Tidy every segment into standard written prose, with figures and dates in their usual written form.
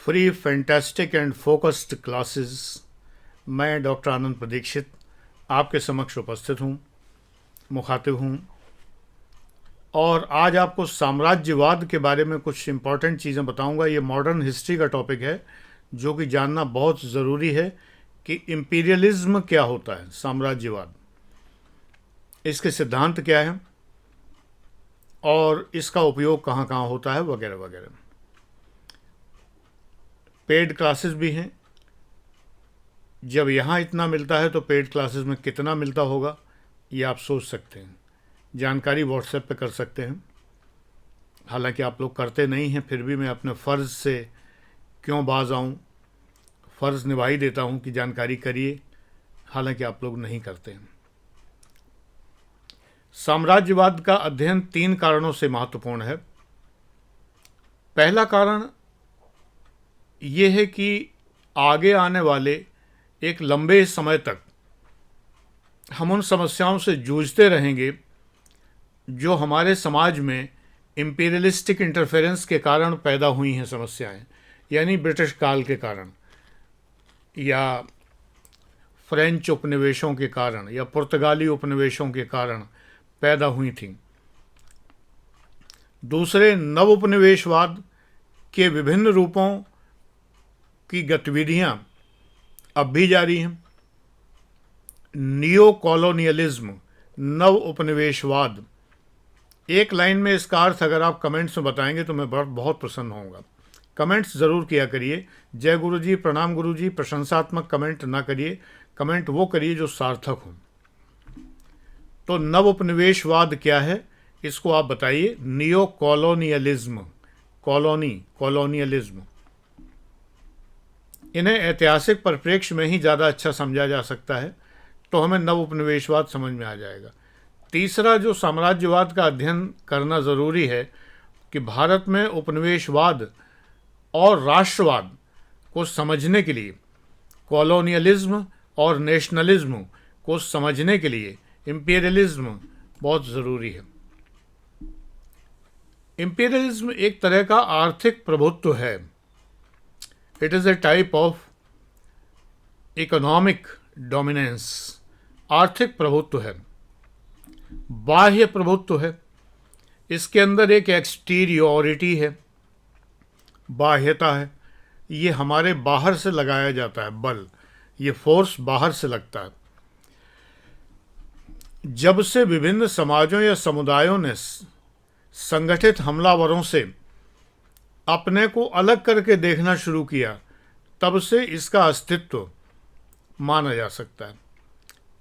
Free fantastic and focused classes. मैं doctor आनंद प्रदीक्षित आपके समक्ष उपस्थित हूँ, मुखातिब हूँ, और आज आपको साम्राज्यवाद के बारे में कुछ इम्पॉर्टेंट चीज़ें बताऊँगा। ये मॉडर्न हिस्ट्री का टॉपिक है जो कि जानना बहुत ज़रूरी है कि इम्पीरियलिज्म क्या होता है, साम्राज्यवाद, इसके सिद्धांत क्या है और इसका उपयोग कहाँ कहाँ होता है, वगैरह वगैरह। पेड क्लासेस भी हैं। जब यहाँ इतना मिलता है तो पेड क्लासेस में कितना मिलता होगा ये आप सोच सकते हैं। जानकारी व्हाट्सएप पे कर सकते हैं। हालांकि आप लोग करते नहीं हैं, फिर भी मैं अपने फ़र्ज़ से क्यों बाज आऊँ, फ़र्ज़ निभा ही देता हूँ कि जानकारी करिए, हालांकि आप लोग नहीं करते हैं। साम्राज्यवाद का अध्ययन 3 कारणों से महत्वपूर्ण है। पहला कारण ये है कि आगे आने वाले एक लंबे समय तक हम उन समस्याओं से जूझते रहेंगे जो हमारे समाज में इम्पीरियलिस्टिक इंटरफेरेंस के कारण पैदा हुई हैं समस्याएं, यानी ब्रिटिश काल के कारण या फ्रेंच उपनिवेशों के कारण या पुर्तगाली उपनिवेशों के कारण पैदा हुई थीं। दूसरे, नव उपनिवेशवाद के विभिन्न रूपों की गतिविधियां अब भी जारी हैं। नियो कॉलोनियलिज्म, नव उपनिवेशवाद, एक लाइन में इसका अर्थ अगर आप कमेंट्स में बताएंगे तो मैं बहुत प्रसन्न होऊंगा। कमेंट्स ज़रूर किया करिए। जय गुरु जी, प्रणाम गुरु जी, प्रशंसात्मक कमेंट ना करिए, कमेंट वो करिए जो सार्थक हो। तो नव उपनिवेशवाद क्या है, इसको आप बताइए। नियो कॉलोनियलिज्म, कॉलोनियलिज्म, इन्हें ऐतिहासिक परिप्रेक्ष्य में ही ज़्यादा अच्छा समझा जा सकता है, तो हमें नव उपनिवेशवाद समझ में आ जाएगा। तीसरा, जो साम्राज्यवाद का अध्ययन करना ज़रूरी है कि भारत में उपनिवेशवाद और राष्ट्रवाद को समझने के लिए, कॉलोनियलिज्म और नेशनलिज्म को समझने के लिए इम्पीरियलिज्म बहुत ज़रूरी है। इम्पीरियलिज्म एक तरह का आर्थिक प्रभुत्व है। It is a type of economic dominance. आर्थिक प्रभुत्व है, बाह्य प्रभुत्व है। इसके अंदर एक एक्सटीरियोरिटी है, बाह्यता है। ये हमारे बाहर से लगाया जाता है बल, ये फोर्स बाहर से लगता है। जब से विभिन्न समाजों या समुदायों ने संगठित हमलावरों से अपने को अलग करके देखना शुरू किया, तब से इसका अस्तित्व माना जा सकता है।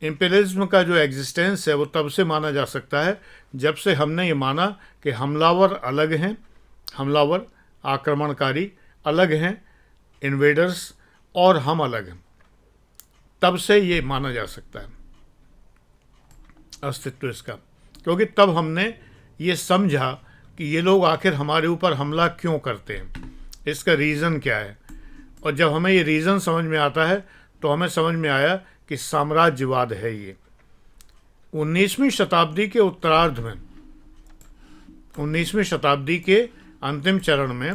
इम्पीरियलिज्म का जो एग्जिस्टेंस है वो तब से माना जा सकता है जब से हमने ये माना कि हमलावर अलग हैं, हमलावर आक्रमणकारी अलग हैं, इन्वेडर्स, और हम अलग हैं। तब से ये माना जा सकता है अस्तित्व इसका, क्योंकि तब हमने ये समझा कि ये लोग आखिर हमारे ऊपर हमला क्यों करते हैं, इसका रीज़न क्या है। और जब हमें ये रीज़न समझ में आता है तो हमें समझ में आया कि साम्राज्यवाद है ये। 19वीं शताब्दी के उत्तरार्ध में, 19वीं शताब्दी के अंतिम चरण में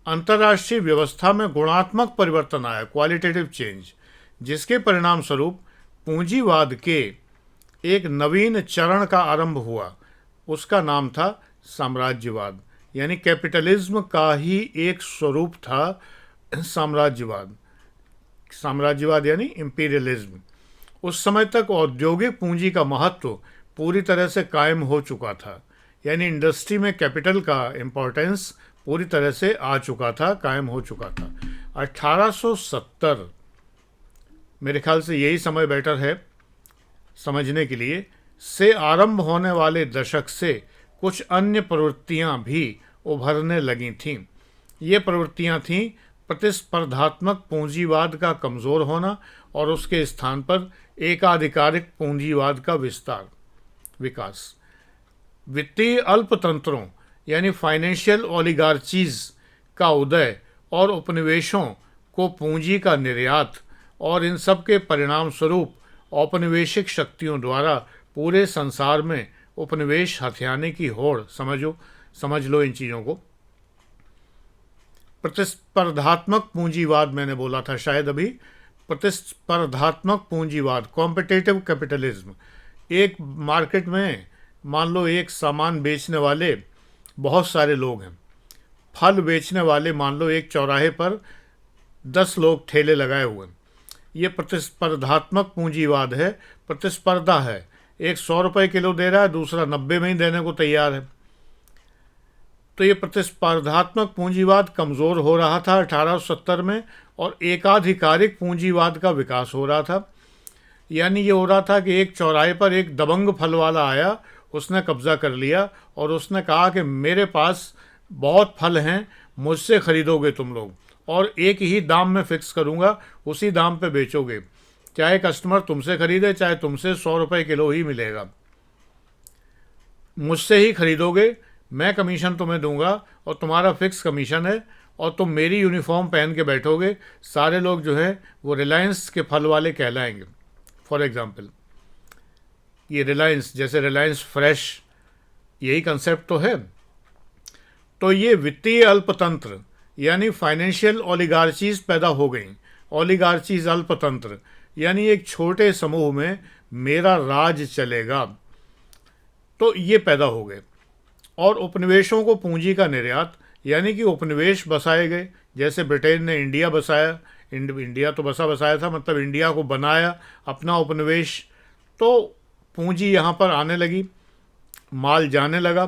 अंतर्राष्ट्रीय व्यवस्था में गुणात्मक परिवर्तन आया, क्वालिटेटिव चेंज, जिसके परिणाम स्वरूप पूंजीवाद के एक नवीन चरण का आरंभ हुआ। उसका नाम था साम्राज्यवाद, यानी कैपिटलिज्म का ही एक स्वरूप था साम्राज्यवाद। साम्राज्यवाद यानी इम्पीरियलिज्म। उस समय तक औद्योगिक पूंजी का महत्व पूरी तरह से कायम हो चुका था, यानी इंडस्ट्री में कैपिटल का इम्पोर्टेंस पूरी तरह से आ चुका था, कायम हो चुका था। 1870 मेरे ख्याल से यही समय बेटर है समझने के लिए, से आरंभ होने वाले दशक से कुछ अन्य प्रवृत्तियां भी उभरने लगी थीं। ये प्रवृत्तियां थीं प्रतिस्पर्धात्मक पूंजीवाद का कमज़ोर होना और उसके स्थान पर एकाधिकारिक पूंजीवाद का विकास, वित्तीय अल्पतंत्रों यानी फाइनेंशियल ओलिगार्चीज का उदय और उपनिवेशों को पूंजी का निर्यात, और इन सब के परिणाम स्वरूप औपनिवेशिक शक्तियों द्वारा पूरे संसार में उपनिवेश हथियाने की होड़। समझ लो इन चीज़ों को। प्रतिस्पर्धात्मक पूंजीवाद मैंने बोला था शायद अभी, प्रतिस्पर्धात्मक पूंजीवाद, कॉम्पिटिटिव कैपिटलिज्म। एक मार्केट में मान लो एक सामान बेचने वाले बहुत सारे लोग हैं, फल बेचने वाले मान लो एक चौराहे पर 10 लोग ठेले लगाए हुए हैं। ये प्रतिस्पर्धात्मक पूंजीवाद है, प्रतिस्पर्धा है। एक 100 रुपये किलो दे रहा है, दूसरा 90 में ही देने को तैयार है। तो ये प्रतिस्पर्धात्मक पूंजीवाद कमज़ोर हो रहा था 1870 में, और एकाधिकारिक पूंजीवाद का विकास हो रहा था। यानी ये हो रहा था कि एक चौराहे पर एक दबंग फल वाला आया, उसने कब्ज़ा कर लिया और उसने कहा कि मेरे पास बहुत फल हैं, मुझसे ख़रीदोगे तुम लोग, और एक ही दाम में फ़िक्स करूँगा, उसी दाम पे बेचोगे, चाहे कस्टमर तुमसे ख़रीदे चाहे तुमसे 100 रुपये किलो ही मिलेगा, मुझसे ही ख़रीदोगे, मैं कमीशन तुम्हें दूंगा और तुम्हारा फ़िक्स कमीशन है, और तुम मेरी यूनिफॉर्म पहन के बैठोगे, सारे लोग जो है वो रिलायंस के फल वाले कहलाएंगे। फॉर एग्ज़ाम्पल ये रिलायंस, जैसे रिलायंस फ्रेश, यही कंसेप्ट तो है। तो ये वित्तीय अल्पतंत्र यानी फाइनेंशियल ओलिगार्चीज पैदा हो गई। ओलिगार्चीज अल्पतंत्र यानी एक छोटे समूह में मेरा राज चलेगा, तो ये पैदा हो गए। और उपनिवेशों को पूंजी का निर्यात, यानी कि उपनिवेश बसाए गए, जैसे ब्रिटेन ने इंडिया बसाया, इंडिया तो बसाया था, मतलब इंडिया को बनाया अपना उपनिवेश, तो पूंजी यहाँ पर आने लगी, माल जाने लगा।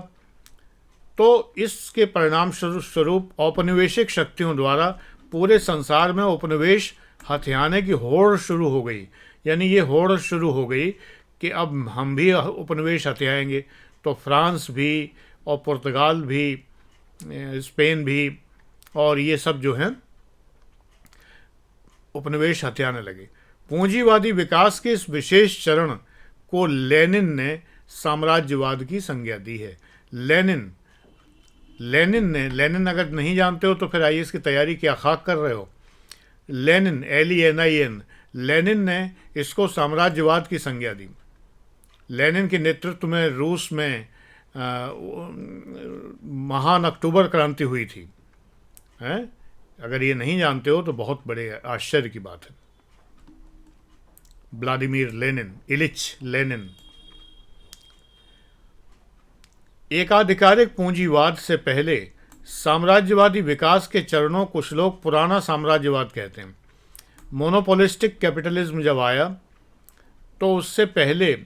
तो इसके परिणाम स्वरूप औपनिवेशिक शक्तियों द्वारा पूरे संसार में उपनिवेश हथियाने की होड़ शुरू हो गई। यानी ये होड़ शुरू हो गई कि अब हम भी उपनिवेश हथियाएंगे। तो फ्रांस भी और पुर्तगाल भी, स्पेन भी, और ये सब जो हैं उपनिवेश हथियाने लगे। पूंजीवादी विकास के इस विशेष चरण को लेनिन ने साम्राज्यवाद की संज्ञा दी है। लेनिन अगर नहीं जानते हो तो फिर आईएएस की तैयारी क्या खाक कर रहे हो। लेनिन, LENIN, लेनिन ने इसको साम्राज्यवाद की संज्ञा दी। लेनिन के नेतृत्व में रूस में महान अक्टूबर क्रांति हुई थी, हैं? अगर ये नहीं जानते हो तो बहुत बड़े आश्चर्य की बात है। Vladimir Lenin, Ilyich Lenin. एकाधिकारिक पूंजीवाद से पहले साम्राज्यवादी विकास के चरणों कुछ लोग पुराना साम्राज्यवाद कहते हैं। मोनोपोलिस्टिक कैपिटलिज्म जब आया तो उससे पहले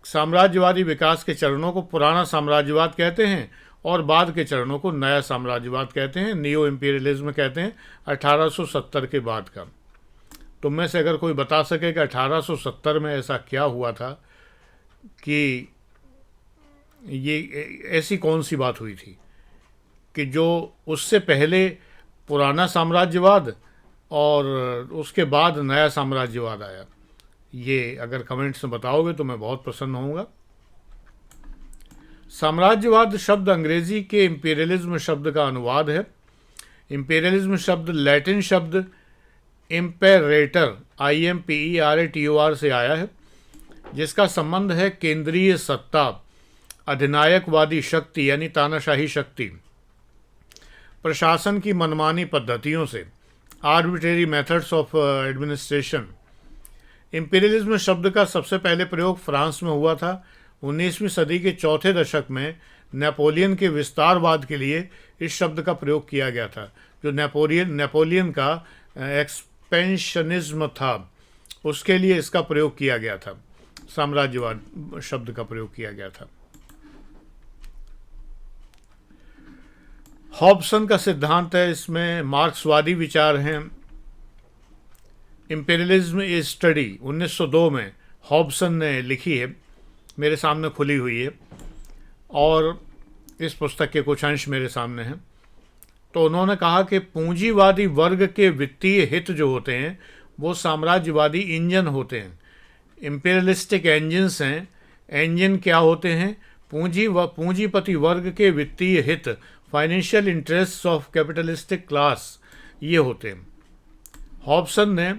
साम्राज्यवादी विकास के चरणों को पुराना साम्राज्यवाद कहते हैं, और बाद के चरणों को नया साम्राज्यवाद कहते हैं, नियो इम्पीरियलिज्म कहते हैं, 1870 के बाद का। तुम में से अगर कोई बता सके कि 1870 में ऐसा क्या हुआ था कि ये ऐसी कौन सी बात हुई थी कि जो उससे पहले पुराना साम्राज्यवाद और उसके बाद नया साम्राज्यवाद आया। ये अगर कमेंट्स में बताओगे तो मैं बहुत प्रसन्न होऊंगा। साम्राज्यवाद शब्द अंग्रेजी के इम्पीरियलिज्म शब्द का अनुवाद है। इम्पीरियलिज्म शब्द लैटिन शब्द इम्पेरेटर IMPERATOR से आया है, जिसका संबंध है केंद्रीय सत्ता, अधिनायकवादी शक्ति यानी तानाशाही शक्ति, प्रशासन की मनमानी पद्धतियों से, arbitrary methods of administration. Imperialism शब्द का सबसे पहले प्रयोग फ्रांस में हुआ था। 19वीं सदी के चौथे दशक में नेपोलियन के विस्तारवाद के लिए इस शब्द का प्रयोग किया गया था। जो नेपोलियन का एक्सपेंशनिज्म था, उसके लिए इसका प्रयोग किया गया था, साम्राज्यवाद शब्द का प्रयोग किया गया था। हॉब्सन का सिद्धांत है, इसमें मार्क्सवादी विचार हैं। इम्पीरियलिज्म इज स्टडी 1902 में हॉब्सन ने लिखी है, मेरे सामने खुली हुई है, और इस पुस्तक के कुछ अंश मेरे सामने हैं। तो उन्होंने कहा कि पूंजीवादी वर्ग के वित्तीय हित जो होते हैं वो साम्राज्यवादी इंजन होते हैं, इम्पीरियलिस्टिक इंजन्स हैं। इंजन क्या होते हैं? पूंजीपति वर्ग के वित्तीय हित, financial interest of capitalistic class, ये होते हैं। हॉब्सन ने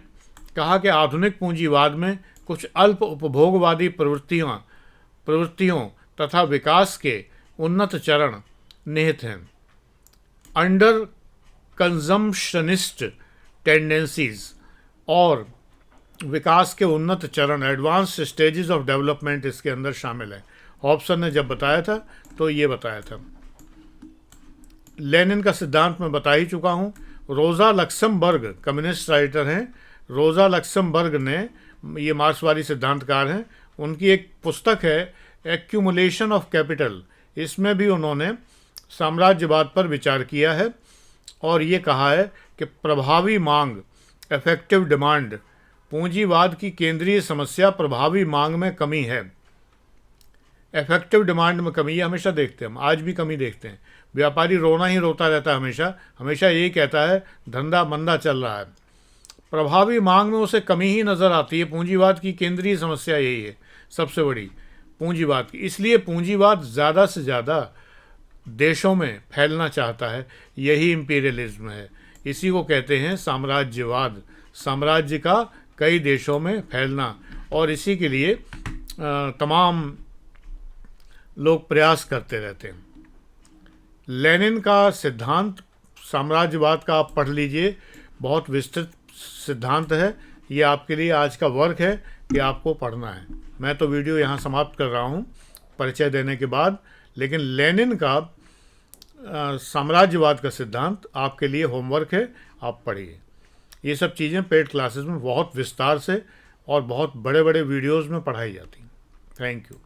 कहा कि आधुनिक पूंजीवाद में कुछ अल्प उपभोगवादी प्रवृत्तियों तथा विकास के उन्नत चरण निहित हैं। अंडर कंजम्पशनिस्ट टेंडेंसीज और विकास के उन्नत चरण, एडवांस स्टेजेस ऑफ डेवलपमेंट इसके अंदर शामिल है। हॉब्सन ने जब बताया था तो ये बताया था। लेनिन का सिद्धांत मैं बता ही चुका हूँ। रोज़ा लक्समबर्ग कम्युनिस्ट राइटर हैं। रोज़ा लक्समबर्ग ने, ये मार्क्सवादी सिद्धांतकार हैं, उनकी एक पुस्तक है एक्यूमुलेशन ऑफ कैपिटल। इसमें भी उन्होंने साम्राज्यवाद पर विचार किया है और ये कहा है कि प्रभावी मांग, इफेक्टिव डिमांड, पूंजीवाद की केंद्रीय समस्या प्रभावी मांग में कमी है। इफेक्टिव डिमांड में कमी, ये हमेशा देखते हैं हम, आज भी कमी देखते हैं। व्यापारी रोना ही रोता रहता है, हमेशा यही कहता है धंधा मंदा चल रहा है। प्रभावी मांग में उसे कमी ही नज़र आती है। पूंजीवाद की केंद्रीय समस्या यही है सबसे बड़ी, पूंजीवाद की। इसलिए पूंजीवाद ज़्यादा से ज़्यादा देशों में फैलना चाहता है। यही इंपीरियलिज्म है, इसी को कहते हैं साम्राज्यवाद, साम्राज्य का कई देशों में फैलना। और इसी के लिए तमाम लोग प्रयास करते रहते हैं। लेनिन का सिद्धांत साम्राज्यवाद का आप पढ़ लीजिए, बहुत विस्तृत सिद्धांत है। ये आपके लिए आज का वर्क है कि आपको पढ़ना है। मैं तो वीडियो यहाँ समाप्त कर रहा हूँ परिचय देने के बाद, लेकिन लेनिन का साम्राज्यवाद का सिद्धांत आपके लिए होमवर्क है, आप पढ़िए। ये सब चीज़ें पेड क्लासेस में बहुत विस्तार से और बहुत बड़े बड़े वीडियोज़ में पढ़ाई जाती हैं। Thank you.